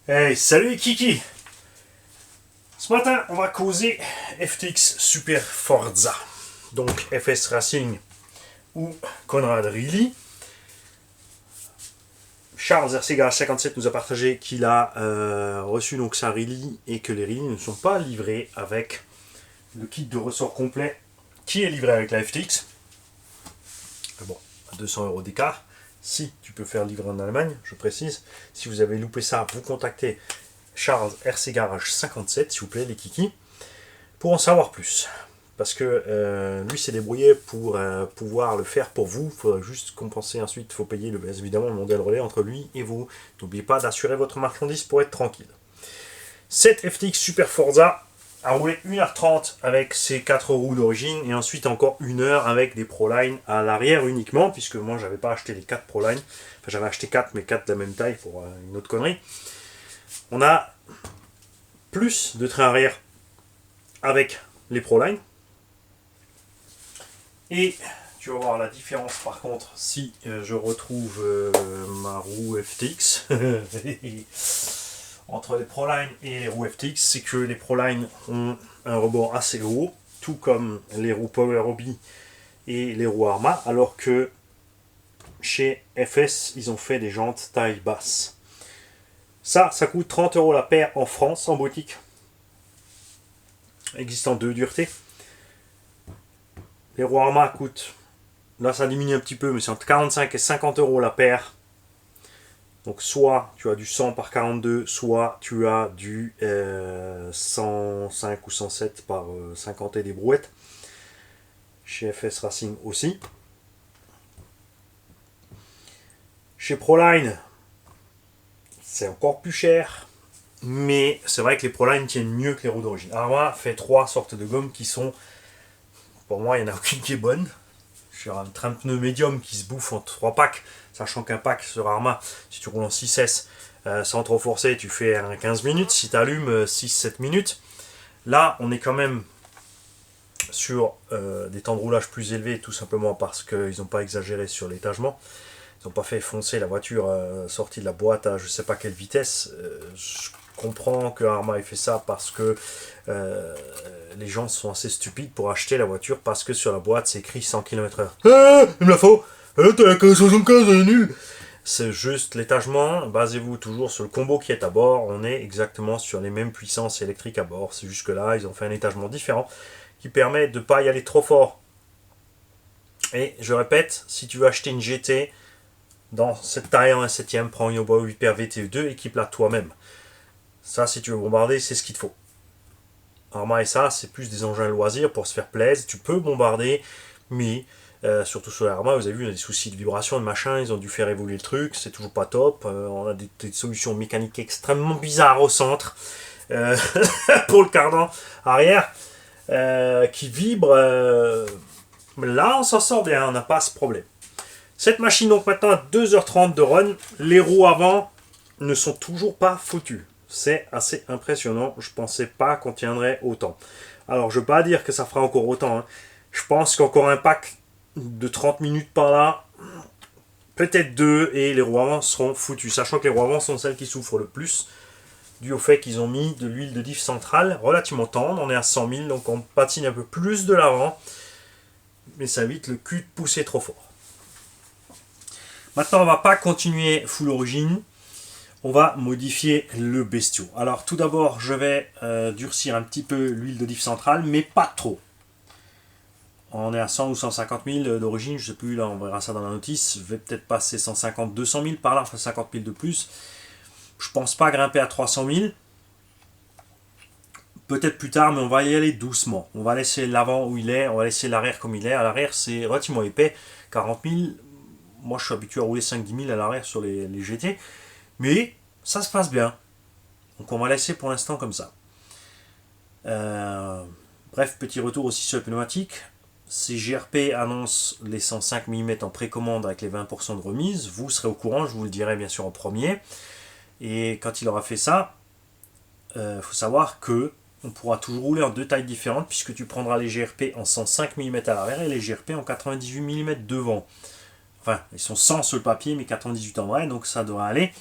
Hey, salut les Kiki! Ce matin, on va causer FTX Super Forza, donc FS Racing ou Conrad Reilly. Charles Ercega 57 nous a partagé qu'il a reçu donc sa Reilly et que les Reilly ne sont pas livrés avec le kit de ressort complet qui est livré avec la FTX. Bon, à 200 € d'écart. Si tu peux faire livrer en Allemagne, je précise. Si vous avez loupé ça, vous contactez Charles RC Garage 57, s'il vous plaît, les kikis, pour en savoir plus. Parce que lui s'est débrouillé pour pouvoir le faire pour vous. Il faudra juste compenser ensuite. Il faut payer évidemment le modèle relais entre lui et vous. N'oubliez pas d'assurer votre marchandise pour être tranquille. Cette FTX Super Forza a roulé 1h30 avec ses 4 roues d'origine et ensuite encore 1 heure avec des Proline à l'arrière uniquement, puisque moi j'avais pas acheté les 4 Proline. Enfin, j'avais acheté 4, mais 4 de la même taille pour une autre connerie. On a plus de train arrière avec les Proline. Et tu vas voir la différence par contre si je retrouve ma roue FTX entre les Proline et les roues FTX, c'est que les Proline ont un rebord assez haut, tout comme les roues Power Hobby et les roues Arma, alors que chez FS, ils ont fait des jantes taille basse. Ça coûte 30 € la paire en France, en boutique, existant de dureté. Les roues Arma coûtent, là ça diminue un petit peu, mais c'est entre 45 et 50 € la paire. Donc soit tu as du 100 par 42, soit tu as du 105 ou 107 par 50 et des brouettes. Chez FS Racing aussi. Chez Proline, c'est encore plus cher. Mais c'est vrai que les Proline tiennent mieux que les roues d'origine. Arma fait 3 sortes de gommes qui sont... Pour moi, il n'y en a aucune qui est bonne. Sur un train de pneu médium qui se bouffe en 3 packs, sachant qu'un pack sur Arma, si tu roules en 6S, sans trop forcer, tu fais 15 minutes. Si tu allumes 6-7 minutes, là, on est quand même sur des temps de roulage plus élevés, tout simplement parce qu'ils n'ont pas exagéré sur l'étagement. Ils n'ont pas fait foncer la voiture sortie de la boîte à je ne sais pas quelle vitesse. Je comprends que Arma ait fait ça parce que les gens sont assez stupides pour acheter la voiture parce que sur la boîte c'est écrit 100 km/h. Ah, il me la faut. Là t'es à 75, elle est nulle. C'est juste l'étagement. Basez-vous toujours sur le combo qui est à bord. On est exactement sur les mêmes puissances électriques à bord. C'est juste que là ils ont fait un étagement différent qui permet de ne pas y aller trop fort. Et je répète, si tu veux acheter une GT dans cette taille en 1/7, prends une Oba Hyper VTE2, équipe-la toi-même. Ça, si tu veux bombarder, c'est ce qu'il te faut. Arma et ça, c'est plus des engins loisirs pour se faire plaisir. Tu peux bombarder, mais surtout sur l'Arma, vous avez vu, il y a des soucis de vibration, de machin, ils ont dû faire évoluer le truc, c'est toujours pas top. On a des solutions mécaniques extrêmement bizarres au centre pour le cardan arrière qui vibre. Là, on s'en sort bien, on n'a pas ce problème. Cette machine, donc maintenant, à 2h30 de run, les roues avant ne sont toujours pas foutues. C'est assez impressionnant. Je pensais pas qu'on tiendrait autant. Alors, je ne veux pas dire que ça fera encore autant. Hein. Je pense qu'encore un pack de 30 minutes par là, peut-être 2, et les roues avant seront foutues. Sachant que les roues avant sont celles qui souffrent le plus, dû au fait qu'ils ont mis de l'huile de diff centrale relativement tendre. On est à 100 000, donc on patine un peu plus de l'avant. Mais ça évite le cul de pousser trop fort. Maintenant, on ne va pas continuer full origine. On va modifier le bestiau. Alors tout d'abord, je vais durcir un petit peu l'huile de diff centrale, mais pas trop. On est à 100 ou 150 000 d'origine, je ne sais plus, là on verra ça dans la notice. Je vais peut-être passer 150, 200 000 par là, enfin 50 000 de plus. Je pense pas grimper à 300 000. Peut-être plus tard, mais on va y aller doucement. On va laisser l'avant où il est, on va laisser l'arrière comme il est. À l'arrière, c'est relativement épais, 40 000. Moi, je suis habitué à rouler 5-10 000 à l'arrière sur les GT. Mais ça se passe bien. Donc on va laisser pour l'instant comme ça. Bref, petit retour aussi sur les pneumatiques. CGRP annonce les 105 mm en précommande avec les 20% de remise. Vous serez au courant, je vous le dirai bien sûr en premier. Et quand il aura fait ça, faut savoir que on pourra toujours rouler en 2 tailles différentes puisque tu prendras les GRP en 105 mm à l'arrière et les GRP en 98 mm devant. Enfin, ils sont 100 sur le papier mais 98 en vrai, donc ça devrait aller.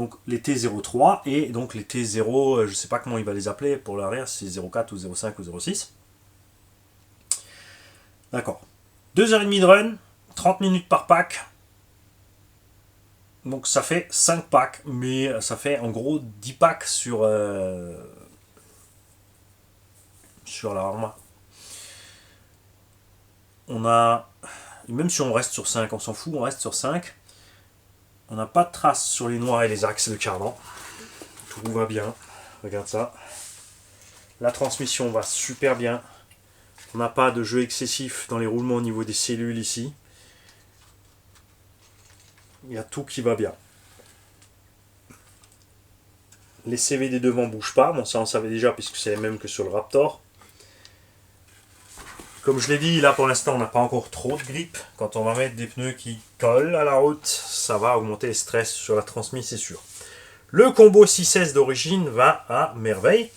Donc les T03 et donc les T0, je ne sais pas comment il va les appeler pour l'arrière, si c'est 04 ou 05 ou 06. D'accord. 2h30 de run, 30 minutes par pack. Donc ça fait 5 packs, mais ça fait en gros 10 packs sur la Arma. On a, même si on reste sur 5, on s'en fout, on reste sur 5. On n'a pas de traces sur les noirs et les axes de cardan. Tout va bien. Regarde ça. La transmission va super bien. On n'a pas de jeu excessif dans les roulements au niveau des cellules ici. Il y a tout qui va bien. Les CV des devants ne bougent pas. Bon, ça on savait déjà puisque c'est les mêmes que sur le Raptor. Comme je l'ai dit, là pour l'instant on n'a pas encore trop de grippe. Quand on va mettre des pneus qui collent à la route, ça va augmenter le stress sur la transmission, c'est sûr. Le combo 6S d'origine va à merveille.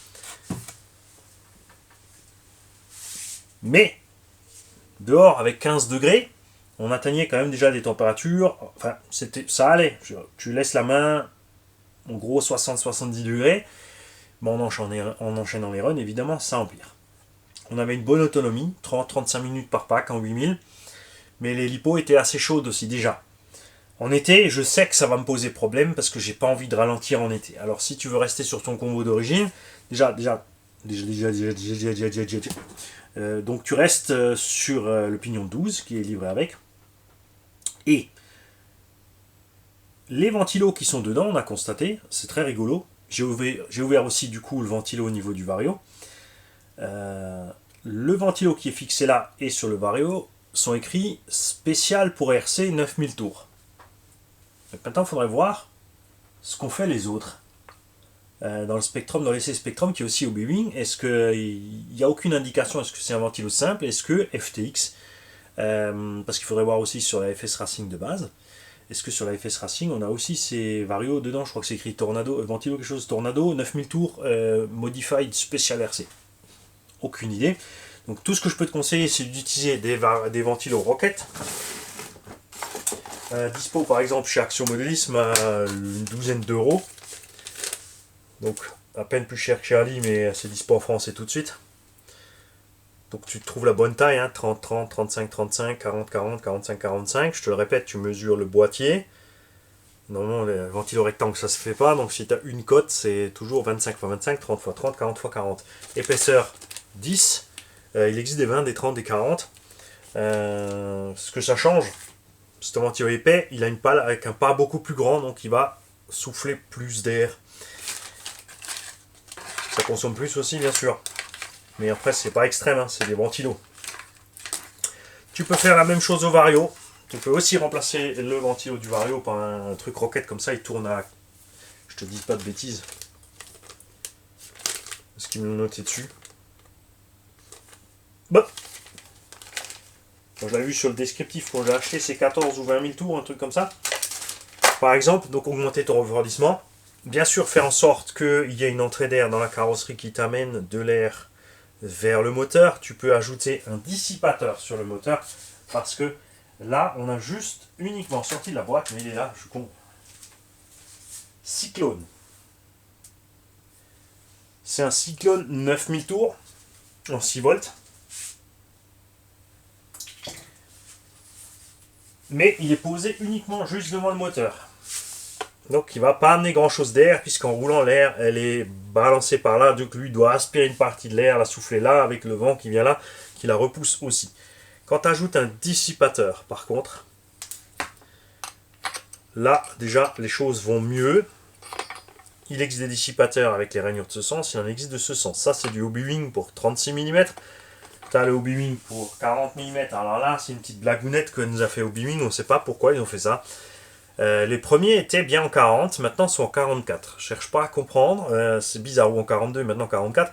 Mais, dehors avec 15 degrés, on atteignait quand même déjà des températures. Enfin, ça allait. Tu laisses la main, en gros 60-70 degrés. Bon, en enchaînant les runs, évidemment, ça empire. On avait une bonne autonomie, 30-35 minutes par pack en 8000. Mais les lipos étaient assez chaudes aussi déjà. En été, je sais que ça va me poser problème parce que j'ai pas envie de ralentir en été. Alors si tu veux rester sur ton combo d'origine, donc tu restes sur le pignon 12 qui est livré avec. Et les ventilos qui sont dedans, on a constaté, c'est très rigolo. J'ai ouvert aussi du coup le ventilo au niveau du Vario. Le ventilo qui est fixé là et sur le Vario sont écrits spécial pour RC 9000 tours. Donc maintenant il faudrait voir ce qu'ont fait les autres. Dans le Spectrum, dans l'essai Spectrum qui est aussi au B-Wing, est-ce qu'il n'y a aucune indication, est-ce que c'est un ventilo simple, est-ce que FTX, parce qu'il faudrait voir aussi sur la FS Racing de base, est-ce que sur la FS Racing on a aussi ces Vario dedans, je crois que c'est écrit Tornado, ventilo quelque chose, Tornado, 9000 tours, Modified Special RC. Aucune idée. Donc tout ce que je peux te conseiller, c'est d'utiliser des ventilos Rocket. Dispo par exemple chez Action Modélisme à une douzaine d'euros. Donc à peine plus cher que chez Ali, mais c'est dispo en France et tout de suite. Donc tu trouves la bonne taille, hein, 30-30, 35-35, 40-40, 45-45. Je te le répète, tu mesures le boîtier. Normalement, le ventilo rectangle, ça se fait pas. Donc si tu as une cote, c'est toujours 25 x 25, 30 x 30, 40 x 40. Épaisseur 10. Il existe des 20, des 30, des 40. Ce que ça change, c'est un ventilo épais. Il a une pale avec un pas beaucoup plus grand, donc il va souffler plus d'air. Ça consomme plus aussi, bien sûr. Mais après, c'est pas extrême, hein, c'est des ventilos. Tu peux faire la même chose au Vario. Tu peux aussi remplacer le ventilo du Vario par un truc Rocket comme ça. Il tourne à... Je te dis pas de bêtises. Est-ce qu'il me l'a noté dessus? Bon. Quand je l'avais vu sur le descriptif, quand j'ai acheté, c'est 14 ou 20 000 tours, un truc comme ça. Par exemple, donc augmenter ton refroidissement. Bien sûr, faire en sorte qu'il y ait une entrée d'air dans la carrosserie qui t'amène de l'air vers le moteur. Tu peux ajouter un dissipateur sur le moteur parce que là, on a juste uniquement sorti de la boîte, mais il est là, je suis con. Cyclone. C'est un Cyclone 9000 tours en 6 volts. Mais il est posé uniquement juste devant le moteur. Donc il ne va pas amener grand chose d'air, puisqu'en roulant l'air, elle est balancée par là, donc lui doit aspirer une partie de l'air, la souffler là, avec le vent qui vient là, qui la repousse aussi. Quand tu ajoutes un dissipateur, par contre, là déjà les choses vont mieux. Il existe des dissipateurs avec les rainures de ce sens, il en existe de ce sens. Ça c'est du Hobby-Wing pour 36 mm. Tu as le Hobby-Wing pour 40 mm. Alors là c'est une petite blagounette que nous a fait Hobby-Wing, on ne sait pas pourquoi ils ont fait ça. Les premiers étaient bien en 40, maintenant ils sont en 44. Je cherche pas à comprendre, c'est bizarre, ou en 42, maintenant en 44.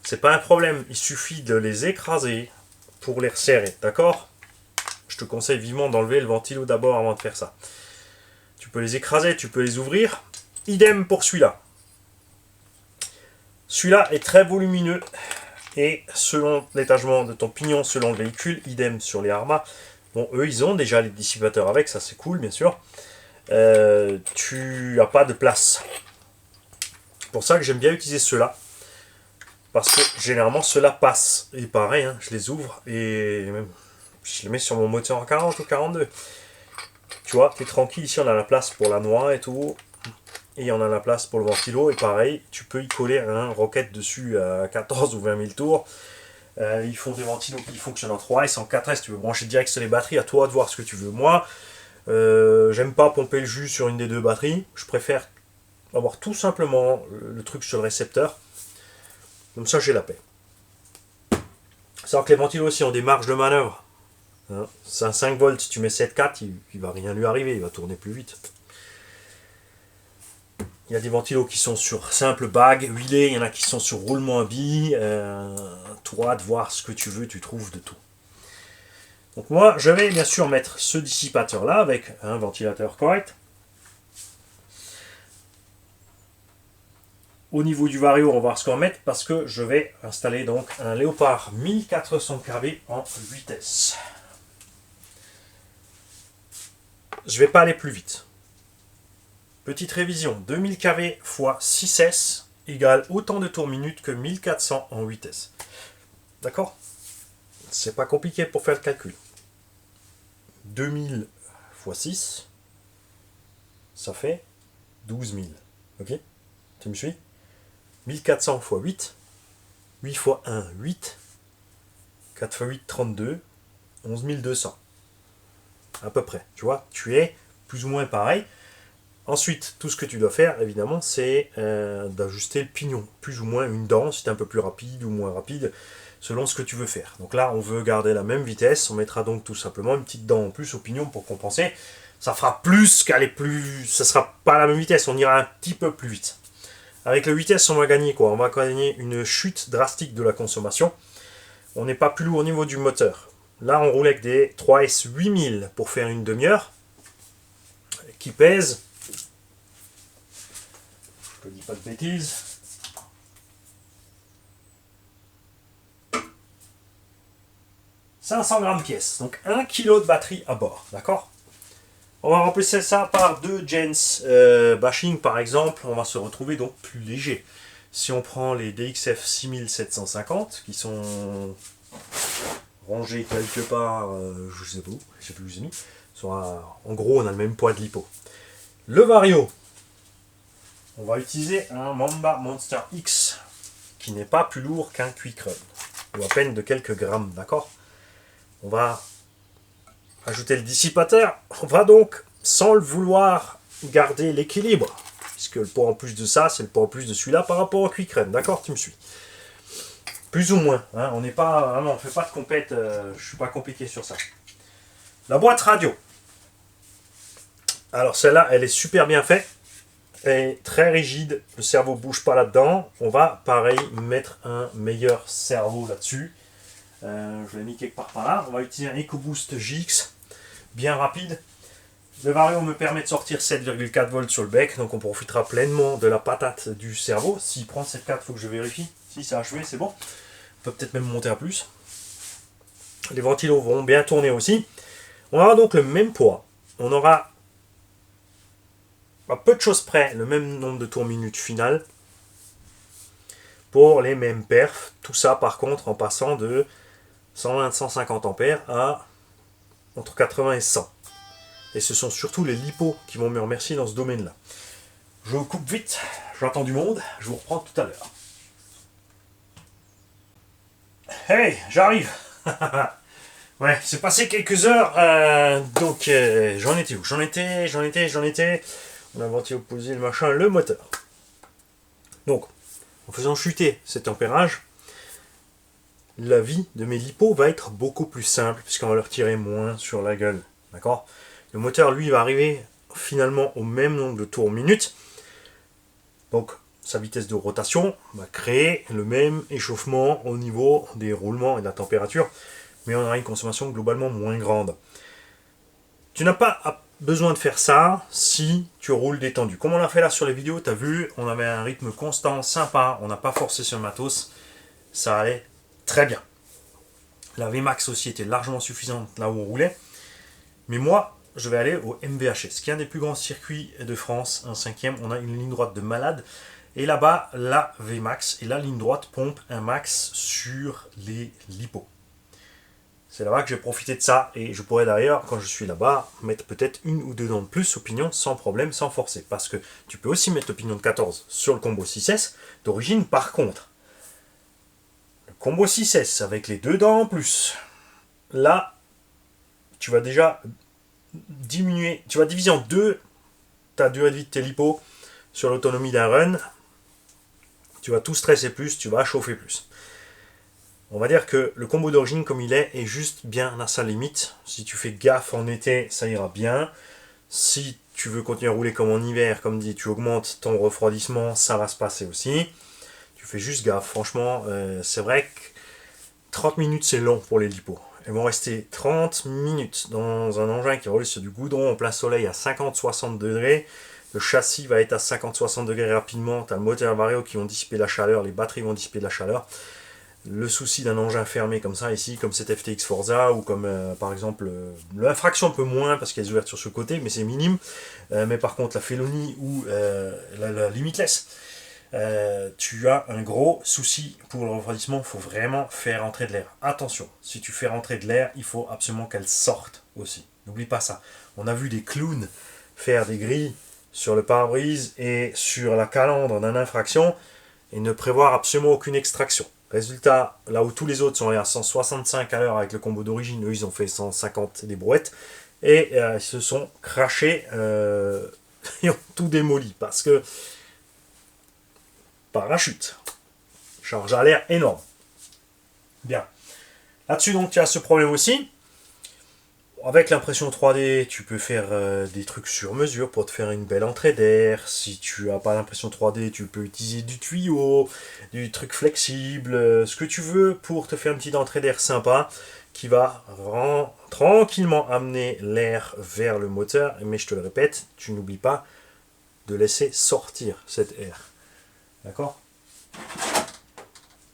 C'est pas un problème, il suffit de les écraser pour les resserrer, d'accord? Je te conseille vivement d'enlever le ventilo d'abord avant de faire ça. Tu peux les écraser, tu peux les ouvrir. Idem pour celui-là. Celui-là est très volumineux et selon l'étagement de ton pignon, selon le véhicule, idem sur les Arma. Bon, eux, ils ont déjà les dissipateurs avec, ça c'est cool, bien sûr. tu n'as pas de place. C'est pour ça que j'aime bien utiliser ceux-là. Parce que généralement ceux-là passent. Et pareil, hein, je les ouvre et même, je les mets sur mon moteur en 40 ou 42. Tu vois, tu es tranquille. Ici, on a la place pour la noix et tout. Et on a la place pour le ventilo. Et pareil, tu peux y coller un rocket dessus à 14 ou 20 000 tours. Ils font des ventilos qui fonctionnent en 3S, en 4S. Tu veux brancher direct sur les batteries. À toi de voir ce que tu veux. Moi, j'aime pas pomper le jus sur une des deux batteries. Je préfère avoir tout simplement le truc sur le récepteur. Comme ça, j'ai la paix. C'est que les ventilos aussi ont des marges de manœuvre. Hein, c'est un 5 volts, si tu mets 7,4, il va rien lui arriver, il va tourner plus vite. Il y a des ventilos qui sont sur simple bague, huilé, il y en a qui sont sur roulement à billes. Toi, de voir ce que tu veux, tu trouves de tout. Donc moi, je vais bien sûr mettre ce dissipateur là avec un ventilateur correct. Au niveau du vario, on va voir ce qu'on va mettre parce que je vais installer donc un Léopard 1400 kV en 8S. Je ne vais pas aller plus vite. Petite révision, 2000 kV x 6S égale autant de tours minute que 1400 en 8S. D'accord? C'est pas compliqué pour faire le calcul. 2000 x 6, ça fait 12 000. Ok? Tu me suis? 1400 x 8, 8 x 1, 8, 4 x 8, 32, 11 200. À peu près, tu vois, tu es plus ou moins pareil. Ensuite, tout ce que tu dois faire, évidemment, c'est d'ajuster le pignon. Plus ou moins une dent, si tu es un peu plus rapide ou moins rapide, selon ce que tu veux faire. Donc là, on veut garder la même vitesse. On mettra donc tout simplement une petite dent en plus au pignon pour compenser. Ça fera plus qu'aller plus... Ça sera pas à la même vitesse, on ira un petit peu plus vite. Avec le 8S, on va gagner quoi? On va gagner une chute drastique de la consommation. On n'est pas plus lourd au niveau du moteur. Là, on roule avec des 3S 8000 pour faire une demi-heure, qui pèsent, je ne dis pas de bêtises, « 500 grammes pièce, donc 1 kg de batterie à bord, d'accord? On va remplacer ça par deux gens bashing par exemple, on va se retrouver donc plus léger. Si on prend les DXF 6750 qui sont rangés quelque part, je sais pas où, je sais plus où j'ai mis, en gros on a le même poids de lipo. Le Vario, on va utiliser un Mamba Monster X qui n'est pas plus lourd qu'un Quick Run, ou à peine de quelques grammes, d'accord? On va ajouter le dissipateur. On va donc, sans le vouloir, garder l'équilibre. Puisque le poids en plus de ça, c'est le poids en plus de celui-là par rapport au Quick Run. D'accord, tu me suis? Plus ou moins. Hein, on n'est pas, vraiment, on fait pas de compète. Je suis pas compliqué sur ça. La boîte radio. Alors celle-là, elle est super bien faite. Elle est très rigide. Le cerveau bouge pas là-dedans. On va, pareil, mettre un meilleur cerveau là-dessus. Je l'ai mis quelque part par là. On va utiliser un EcoBoost JX bien rapide. Le Vario me permet de sortir 7,4 volts sur le bec, donc on profitera pleinement de la patate du cerveau. S'il prend 7,4, il faut que je vérifie. Si c'est achevé, c'est bon. On peut peut-être même monter à plus. Les ventilos vont bien tourner aussi. On aura donc le même poids. On aura à peu de choses près le même nombre de tours minutes final pour les mêmes perfs. Tout ça par contre en passant de 120-150 ampères à entre 80 et 100. Et ce sont surtout les lipos qui vont me remercier dans ce domaine-là. Je coupe vite, j'entends du monde, je vous reprends tout à l'heure. Hey, j'arrive. Ouais, c'est passé quelques heures, donc j'en étais où? J'en étais. On a ventilo posé le machin, le moteur. Donc, en faisant chuter cet ampérage, la vie de mes lipos va être beaucoup plus simple, puisqu'on va leur tirer moins sur la gueule. D'accord? Le moteur, lui, va arriver finalement au même nombre de tours minute. Donc, sa vitesse de rotation va créer le même échauffement au niveau des roulements et de la température, mais on aura une consommation globalement moins grande. Tu n'as pas besoin de faire ça si tu roules détendu. Comme on l'a fait là sur les vidéos, tu as vu, on avait un rythme constant, sympa, on n'a pas forcé sur le matos, ça allait très bien. La Vmax aussi était largement suffisante là où on roulait. Mais moi, je vais aller au MVHS, qui est un des plus grands circuits de France, un cinquième. On a une ligne droite de malade. Et là-bas, la VMAX et la ligne droite pompe un max sur les lipos. C'est là-bas que j'ai profité de ça. Et je pourrais d'ailleurs, quand je suis là-bas, mettre peut-être une ou deux dents de plus au pignon sans problème, sans forcer. Parce que tu peux aussi mettre le pignon de 14 sur le combo 6S d'origine. Par contre, le combo 6S avec les deux dents en plus, là, tu vas déjà diminuer, tu vas diviser en deux ta durée de vie de tes lipos sur l'autonomie d'un run. Tu vas tout stresser plus, tu vas chauffer plus. On va dire que le combo d'origine comme il est juste bien à sa limite. Si tu fais gaffe en été, ça ira bien. Si tu veux continuer à rouler comme en hiver, comme dit, tu augmentes ton refroidissement, ça va se passer aussi. Tu fais juste gaffe. Franchement, c'est vrai que 30 minutes c'est long pour les lipos. Elles vont rester 30 minutes dans un engin qui roule sur du goudron en plein soleil à 50-60 degrés. Le châssis va être à 50-60 degrés rapidement. Tu as le moteur vario qui vont dissiper la chaleur, les batteries vont dissiper de la chaleur. Le souci d'un engin fermé comme ça ici, comme cette FTX Forza ou comme par exemple l'infraction un peu moins parce qu'il y a des ouvertures sur le côté, mais c'est minime. Mais par contre la Felony ou la Limitless, tu as un gros souci pour le refroidissement. Il faut vraiment faire rentrer de l'air. Attention, si tu fais rentrer de l'air, il faut absolument qu'elle sorte aussi. N'oublie pas ça. On a vu des clowns faire des grilles sur le pare-brise et sur la calandre d'un infraction et ne prévoir absolument aucune extraction. Résultat, là où tous les autres sont à 165 à l'heure avec le combo d'origine, eux ils ont fait 150 des brouettes et ils se sont crachés et ont tout démoli parce que parachute, charge à l'air énorme. Bien. Là-dessus donc tu as ce problème aussi. Avec l'impression 3D, tu peux faire des trucs sur mesure pour te faire une belle entrée d'air. Si tu n'as pas l'impression 3D, tu peux utiliser du tuyau, du truc flexible, ce que tu veux pour te faire une petite entrée d'air sympa qui va tranquillement amener l'air vers le moteur. Mais je te le répète, tu n'oublies pas de laisser sortir cet air. D'accord ?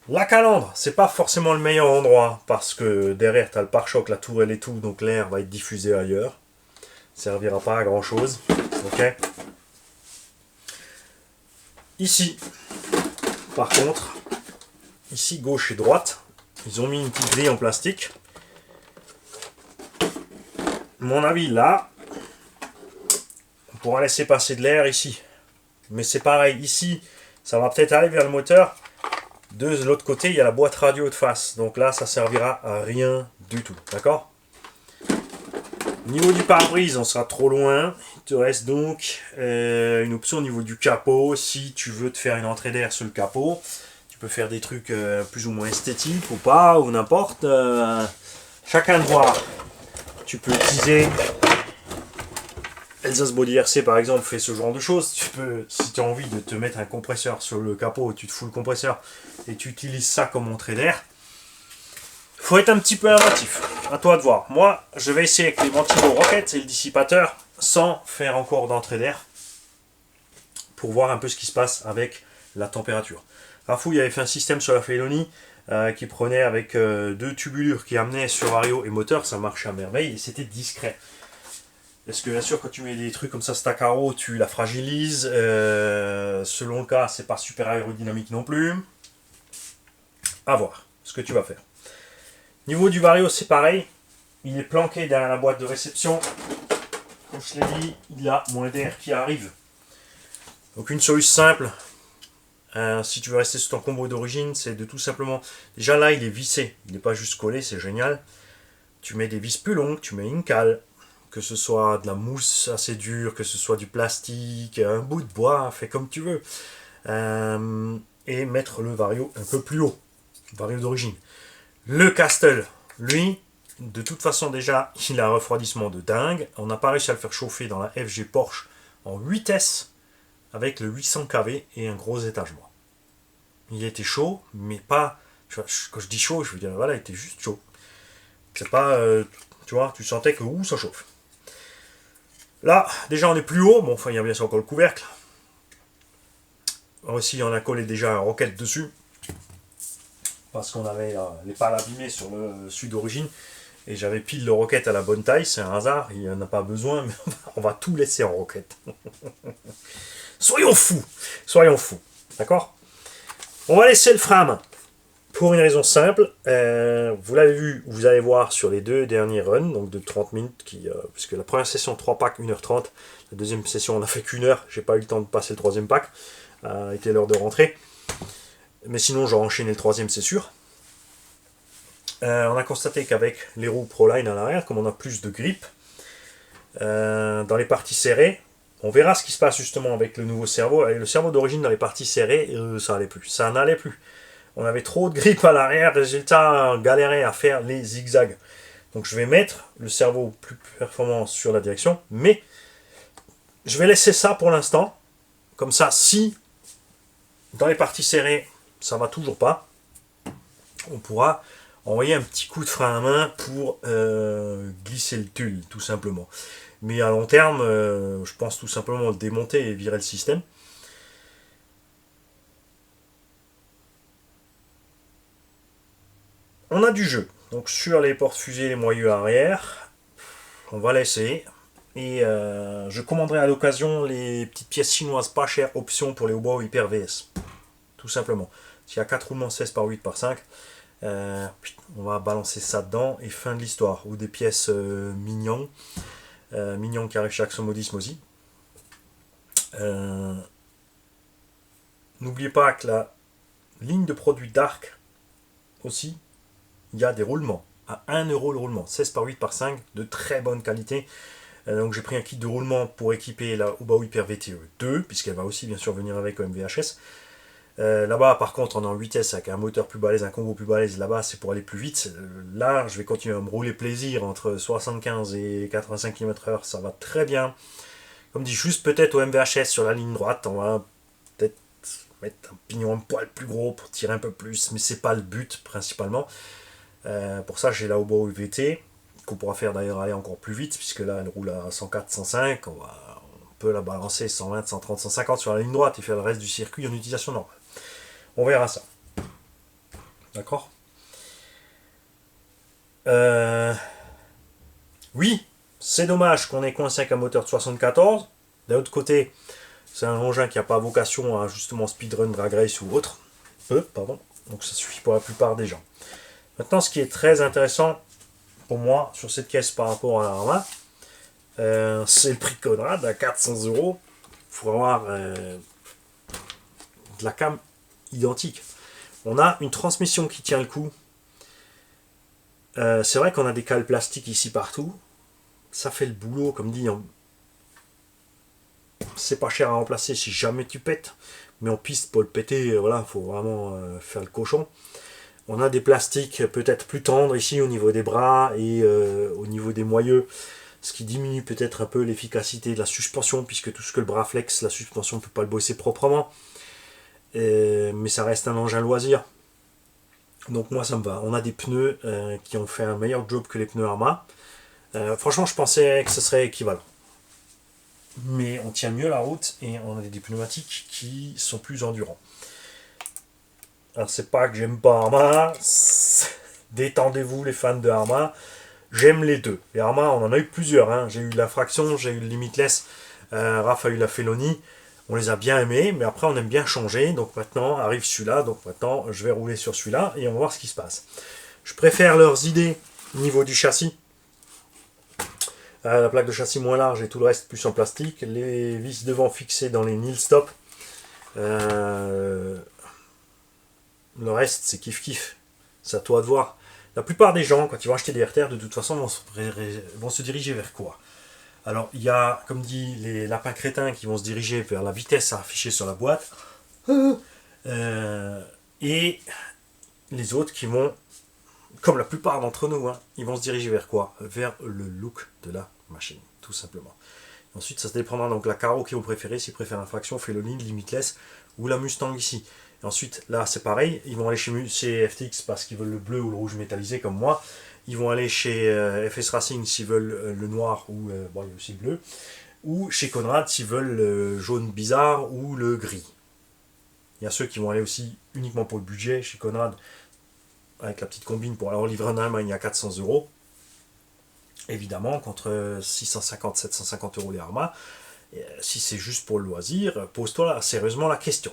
La calandre, c'est pas forcément le meilleur endroit parce que derrière tu as le pare-choc, la tourelle et tout, donc l'air va être diffusé ailleurs. Ça servira pas à grand chose. Ok. Ici, par contre, ici gauche et droite, ils ont mis une petite grille en plastique. Mon avis là, on pourra laisser passer de l'air ici. Mais c'est pareil, ici, ça va peut-être aller vers le moteur. De l'autre côté, il y a la boîte radio de face. Donc là, ça servira à rien du tout. D'accord ? Au niveau du pare-brise, on sera trop loin. Il te reste donc une option au niveau du capot. Si tu veux te faire une entrée d'air sur le capot, tu peux faire des trucs plus ou moins esthétiques ou pas, ou n'importe. Chacun de voir. Tu peux utiliser... Elsa's Body RC par exemple fait ce genre de choses. Tu peux, si tu as envie de te mettre un compresseur sur le capot, tu te fous le compresseur et tu utilises ça comme entrée d'air. Faut être un petit peu inventif. À toi de voir. Moi, je vais essayer avec les ventilos Rocket et le dissipateur sans faire encore d'entrée d'air pour voir un peu ce qui se passe avec la température. Rafou, il avait fait un système sur la Felony qui prenait avec deux tubulures qui amenaient sur vario et moteur, ça marchait à merveille et c'était discret. Parce que bien sûr, quand tu mets des trucs comme ça, Stacaro, tu la fragilises. Selon le cas, c'est pas super aérodynamique non plus. À voir ce que tu vas faire. Niveau du vario, c'est pareil. Il est planqué derrière la boîte de réception. Comme je l'ai dit, il y a moins d'air qui arrive. Donc une solution simple, si tu veux rester sur ton combo d'origine, c'est de tout simplement... Déjà là, il est vissé. Il n'est pas juste collé, c'est génial. Tu mets des vis plus longues, tu mets une cale. Que ce soit de la mousse assez dure, que ce soit du plastique, un bout de bois, fais comme tu veux. Et mettre le vario un peu plus haut, vario d'origine. Le Castle, lui, de toute façon déjà, il a un refroidissement de dingue. On n'a pas réussi à le faire chauffer dans la FG Porsche en 8S avec le 800 kV et un gros étage bois. Il était chaud, mais pas... Quand je dis chaud, je veux dire, voilà, il était juste chaud. C'est pas... tu vois, tu sentais que ça chauffe. Là, déjà, on est plus haut. Bon, enfin, il y a bien sûr encore le couvercle. Aussi, on a collé déjà un Rocket dessus. Parce qu'on avait les pales abîmées sur le celui d'origine. Et j'avais pile le roquette à la bonne taille, c'est un hasard, il n'y en a pas besoin, mais on va tout laisser en roquette. Soyons fous. Soyons fous. D'accord? On va laisser le frame. Pour une raison simple, vous l'avez vu, vous allez voir sur les 2 derniers runs, donc de 30 minutes, puisque la première session 3 packs, 1h30, la deuxième session on n'a fait qu'1 heure, j'ai pas eu le temps de passer le troisième pack, était l'heure de rentrer, mais sinon j'aurais enchaîné le troisième c'est sûr. On a constaté qu'avec les roues Proline à l'arrière, comme on a plus de grip, dans les parties serrées, on verra ce qui se passe justement avec le nouveau servo, avec le servo d'origine dans les parties serrées, ça allait plus, ça n'allait plus. On avait trop de grip à l'arrière, résultat, on galérait à faire les zigzags. Donc je vais mettre le servo plus performant sur la direction, mais je vais laisser ça pour l'instant. Comme ça, si dans les parties serrées, ça va toujours pas, on pourra envoyer un petit coup de frein à main pour glisser le tulle, tout simplement. Mais à long terme, je pense tout simplement le démonter et virer le système. On a du jeu. Donc sur les portes-fusées, les moyeux arrière, on va laisser. Et je commanderai à l'occasion les petites pièces chinoises pas chères, option pour les hautbois hyper VS. Tout simplement. S'il y a 4 roulements 16 par 8 par 5, on va balancer ça dedans et fin de l'histoire. Ou des pièces mignons. Mignons qui arrivent chaque Somodis Mosi. N'oubliez pas que la ligne de produits Dark aussi, il y a des roulements à 1 euro le roulement, 16 par 8 par 5, de très bonne qualité. Donc j'ai pris un kit de roulement pour équiper la Obaou Hyper VTE 2, puisqu'elle va aussi bien sûr venir avec au MVHS. Là-bas par contre on est en vitesse avec un moteur plus balèze, un combo plus balèze, là-bas c'est pour aller plus vite. Là je vais continuer à me rouler plaisir entre 75 et 85 km/h, ça va très bien. Comme dit, juste peut-être au MVHS sur la ligne droite, on va peut-être mettre un pignon un poil plus gros pour tirer un peu plus, mais c'est pas le but principalement. Pour ça j'ai la Obaou VT, qu'on pourra faire d'ailleurs aller encore plus vite, puisque là elle roule à 104, 105, on peut la balancer 120, 130, 150 sur la ligne droite et faire le reste du circuit en utilisation normale. On verra ça. D'accord. Oui, c'est dommage qu'on ait coincé avec un moteur de 74. D'un autre côté, c'est un engin qui n'a pas vocation à justement speedrun, drag race ou autre. Pardon. Donc ça suffit pour la plupart des gens. Maintenant, ce qui est très intéressant pour moi sur cette caisse par rapport à l'Arma, c'est le prix de Conrad à 400 euros pour avoir de la cam identique. On a une transmission qui tient le coup. C'est vrai qu'on a des cales plastiques ici partout. Ça fait le boulot, comme dit. C'est pas cher à remplacer si jamais tu pètes. Mais en piste, pour le péter, voilà, faut vraiment faire le cochon. On a des plastiques peut-être plus tendres ici au niveau des bras et au niveau des moyeux. Ce qui diminue peut-être un peu l'efficacité de la suspension, puisque tout ce que le bras flex, la suspension ne peut pas le bosser proprement. Mais ça reste un engin loisir. Donc moi ça me va. On a des pneus qui ont fait un meilleur job que les pneus Arma. Franchement je pensais que ce serait équivalent. Mais on tient mieux la route et on a des pneumatiques qui sont plus endurants. Alors c'est pas que j'aime pas Arma. Détendez-vous les fans de Arma. J'aime les deux. Les Arma on en a eu plusieurs. Hein. J'ai eu la Fraction, j'ai eu le Limitless. Raph a eu la Felony. On les a bien aimés, mais après on aime bien changer. Donc maintenant arrive celui-là. Donc maintenant je vais rouler sur celui-là et on va voir ce qui se passe. Je préfère leurs idées au niveau du châssis. La plaque de châssis moins large et tout le reste plus en plastique. Les vis devant fixées dans les nil stop. Le reste c'est kiff kiff. C'est à toi de voir. La plupart des gens quand ils vont acheter des RTR de toute façon vont se diriger vers quoi? Alors, il y a, comme dit, les lapins crétins qui vont se diriger vers la vitesse affichée sur la boîte. Et les autres qui vont, comme la plupart d'entre nous, hein, ils vont se diriger vers quoi? Vers le look de la machine, tout simplement. Ensuite, ça se dépendra donc la Caro qu'ils vont préférer, s'ils préfèrent un Fraction, Felony, Limitless ou la Mustang ici. Et ensuite, là, c'est pareil, ils vont aller chez FTX parce qu'ils veulent le bleu ou le rouge métallisé comme moi. Ils vont aller chez FS Racing s'ils veulent le noir ou bon, il y a aussi le bleu. Ou chez Conrad s'ils veulent le jaune bizarre ou le gris. Il y a ceux qui vont aller aussi uniquement pour le budget chez Conrad avec la petite combine pour aller en livrer en Allemagne à 400 euros. Évidemment, contre 650-750 euros les Arma, si c'est juste pour le loisir, pose-toi sérieusement la question.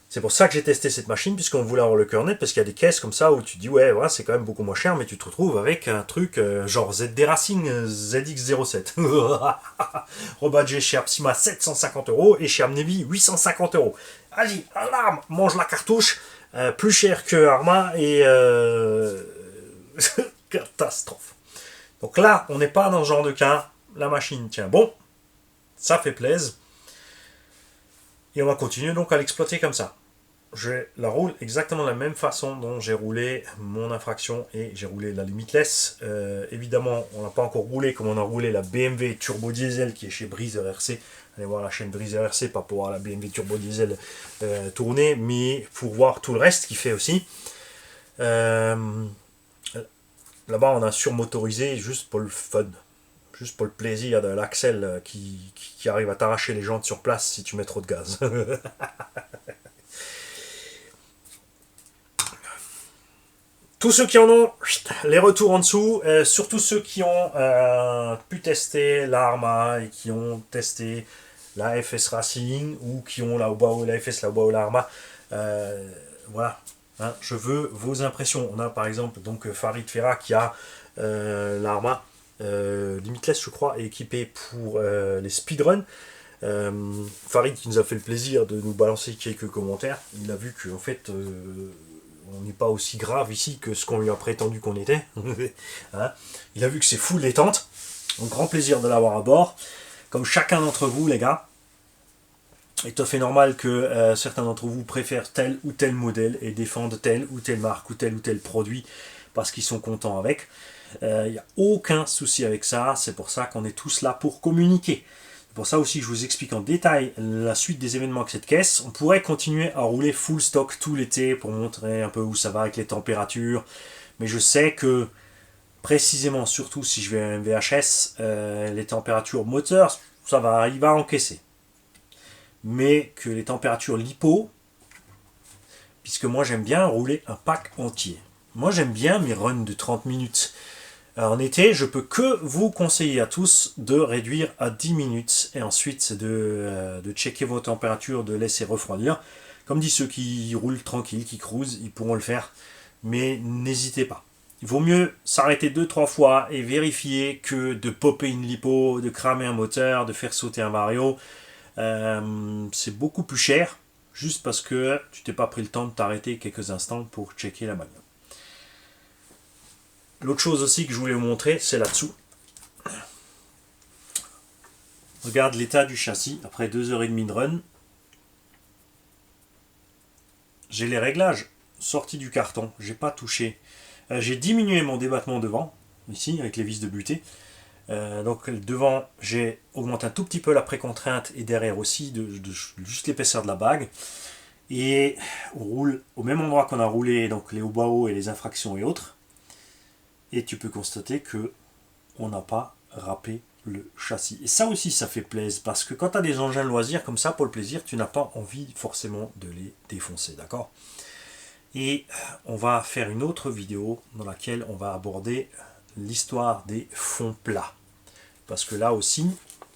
C'est pour ça que j'ai testé cette machine, puisqu'on voulait avoir le cœur net, parce qu'il y a des caisses comme ça où tu dis, ouais, voilà, c'est quand même beaucoup moins cher, mais tu te retrouves avec un truc genre ZD Racing ZX07. Rebadgé chez Apsima 750 euros et chez Amnevi 850 euros. Allez, alarme, mange la cartouche, plus cher que Arma et catastrophe. Donc là, on n'est pas dans ce genre de cas. La machine tient bon, ça fait plaisir. Et on va continuer donc à l'exploiter comme ça. Je la roule exactement de la même façon dont j'ai roulé mon infraction et j'ai roulé la limitless. Évidemment, on n'a pas encore roulé comme on a roulé la BMW Turbo Diesel qui est chez Breezer RC. Allez voir la chaîne Breezer RC, pas pour voir la BMW Turbo Diesel tourner, mais pour voir tout le reste qu'il fait aussi. Là-bas, on a surmotorisé juste pour le fun. Juste pour le plaisir de l'axel qui arrive à t'arracher les jantes sur place si tu mets trop de gaz. Tous ceux qui en ont, les retours en dessous, surtout ceux qui ont pu tester l'Arma et qui ont testé la FS Racing ou qui ont la FS, la Obao, l'Arma. Voilà, hein, je veux vos impressions. On a par exemple donc Farid Ferra qui a l'Arma Limitless, je crois, est équipé pour les speedruns. Farid qui nous a fait le plaisir de nous balancer quelques commentaires. Il a vu qu'en fait on n'est pas aussi grave ici que ce qu'on lui a prétendu qu'on était. Hein, il a vu que c'est full détente. Donc grand plaisir de l'avoir à bord. Comme chacun d'entre vous les gars. Il est tout à fait normal que certains d'entre vous préfèrent tel ou tel modèle et défendent telle ou telle marque ou tel produit parce qu'ils sont contents avec. Il n'y a aucun souci avec ça. C'est pour ça qu'on est tous là pour communiquer. Pour ça aussi, je vous explique en détail la suite des événements avec cette caisse. On pourrait continuer à rouler full stock tout l'été pour montrer un peu où ça va avec les températures. Mais je sais que, précisément, surtout si je vais à un VHS, les températures moteur, ça va, il va encaisser. Mais que les températures lipo, puisque moi j'aime bien rouler un pack entier. Moi j'aime bien mes runs de 30 minutes. En été, je peux que vous conseiller à tous de réduire à 10 minutes et ensuite de checker vos températures, de laisser refroidir. Comme dit ceux qui roulent tranquille, qui cruisent, ils pourront le faire. Mais n'hésitez pas. Il vaut mieux s'arrêter 2-3 fois et vérifier que de popper une lipo, de cramer un moteur, de faire sauter un vario. C'est beaucoup plus cher, juste parce que tu t'es pas pris le temps de t'arrêter quelques instants pour checker la bagnole. L'autre chose aussi que je voulais vous montrer, c'est là-dessous. Regarde l'état du châssis après 2h30 de run. J'ai les réglages sortis du carton, j'ai pas touché. J'ai diminué mon débattement devant, ici, avec les vis de butée. Donc devant, j'ai augmenté un tout petit peu la précontrainte et derrière aussi, de juste l'épaisseur de la bague. Et on roule au même endroit qu'on a roulé donc les Obao et les infractions et autres. Et tu peux constater que on n'a pas râpé le châssis. Et ça aussi, ça fait plaisir, parce que quand tu as des engins de loisirs comme ça, pour le plaisir, tu n'as pas envie forcément de les défoncer, d'accord? Et on va faire une autre vidéo dans laquelle on va aborder l'histoire des fonds plats. Parce que là aussi,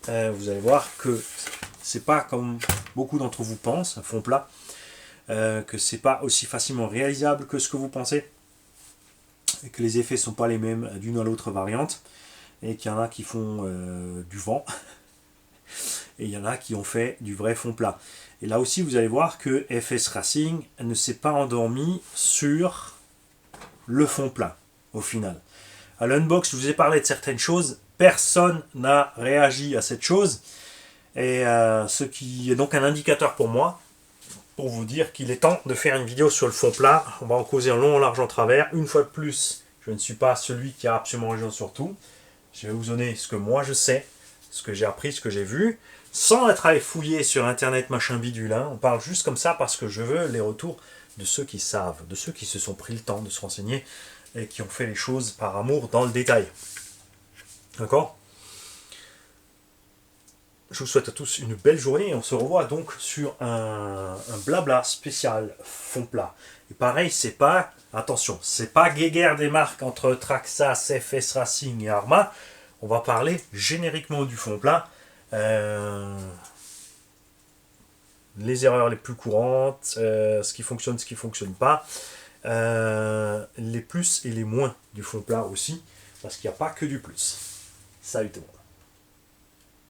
vous allez voir que c'est pas comme beaucoup d'entre vous pensent, un fond plat, que c'est pas aussi facilement réalisable que ce que vous pensez, et que les effets sont pas les mêmes d'une à l'autre variante, et qu'il y en a qui font du vent, et il y en a qui ont fait du vrai fond plat. Et là aussi, vous allez voir que FS Racing ne s'est pas endormi sur le fond plat, au final. À l'unbox, je vous ai parlé de certaines choses, personne n'a réagi à cette chose, et ce qui est donc un indicateur pour moi, pour vous dire qu'il est temps de faire une vidéo sur le fond plat. On va en causer en long, en large, en travers. Une fois de plus, je ne suis pas celui qui a absolument raison sur tout. Je vais vous donner ce que moi je sais, ce que j'ai appris, ce que j'ai vu, sans être allé fouiller sur internet machin bidule. On parle juste comme ça parce que je veux les retours de ceux qui savent, de ceux qui se sont pris le temps de se renseigner et qui ont fait les choses par amour dans le détail. D'accord ? Je vous souhaite à tous une belle journée et on se revoit donc sur un blabla spécial fond plat. Et pareil, c'est pas, attention, c'est pas guéguerre des marques entre Traxxas, FS Racing et Arma. On va parler génériquement du fond plat. Les erreurs les plus courantes, ce qui fonctionne, ce qui fonctionne pas. Les plus et les moins du fond plat aussi, parce qu'il n'y a pas que du plus. Salut tout le monde.